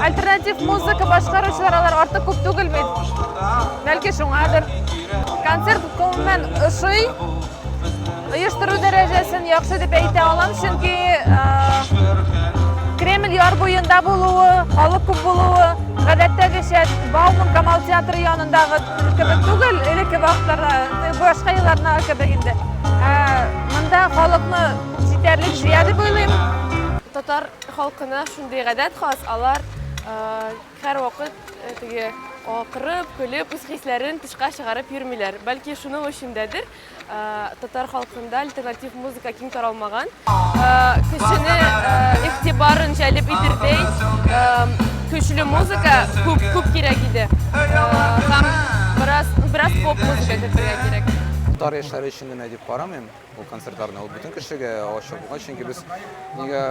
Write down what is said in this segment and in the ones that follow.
Alternatif muzika başqaruvchilar orta ko'p tugilmaydi. Balki shungadir. Konsert umuman uyushtiruv darajasini yaxshi deb ayta olaman, chunki Kreml yor bo'yinda bo'luvi, xalq ko'p bo'luvi, odatdagi Bauman Kamal teatri yonidagi kabi tugil, ilki vaqtlarda boshqa yillarni akabagida. Bunda xalqni yetarli ziyada deb o'ylayman. Tatar xalqына shunday odat xos, ular har vaqt oqirib, kulib, o'z hislarini tishqa chiqarib yurmaylar. Balki shuning uchundadir, tatar xalqында alternativ muzika keng taralmagan. Kishini e'tiborini jalb etirday, kuchli muzika ko'p kerak edi. Ham biroz pop muzika kirtirgan kerak. Tatar yoshlar uchun nima deb qaramayman bu konsertlarni. U butun kishiga oshiq bo'lgan, chunki biz nega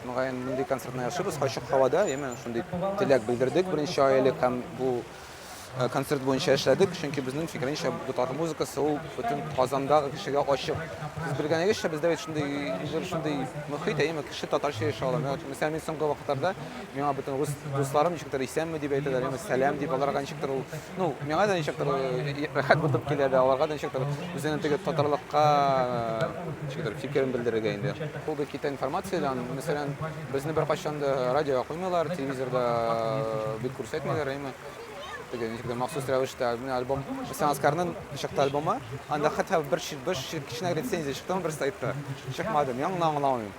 bunday konsertni yaxshi biz ochiq havoda, shunday tilak bildirdik. Birinchi oylik ham bu konsert bo'yicha ishladik, chunki bizning fikrimizcha bu tatar muzikasi u butun Qozondagi kishiga oshiq. Biz bilganingizcha bizda shunday muhit, kishi tatarcha yashay oladi. Masalan, men so'nggi vaqtlarda menga butun rus do'stlarim nechaqdir isanmi deb aytadilar, salam deb ularga nechaqdir, menga da nechaqdir rahat bo'lib keladi, ularga da nechaqdir o'zining tatarlikqa nechaqdir fikrini bildirgan endi. Bu bekita informatsiyadan, masalan, bizni bir qachon radioga qo'ymaylar, televizorda bir ko'rsatmaylar, maxsus ravishda albom, masalan, Askarning chiqdi albomi, unda hatto bir kichkina retsenziya chiqdi, bir saytda chiqmadi, men anglamayman.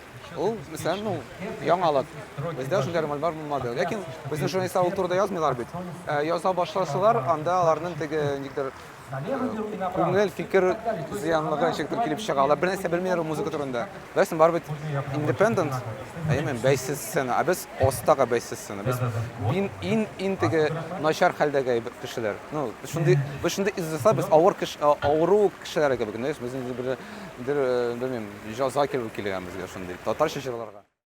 U masalan, yangilik. Bizda shunday ma'lumotlar bo'lmadi. Lekin bizning jurnalistlar u turda yozmaylar bit. Yoza boshlasalar, unda ularning ko'ngil fikr ziyanligi shekilli kelib chiqadi. Bir narsa bilmaydi muzika turida. Lekin baribir independent, baysiz sana, biz ostaga baysiz sana. Biz intege nachar haldagi kishilar. Biz shunday izlasa biz og'ir kishilarga bilmaymiz. Biz bilmayman, jazo kelib kelganmizga shunday. Tatar shishirlarga.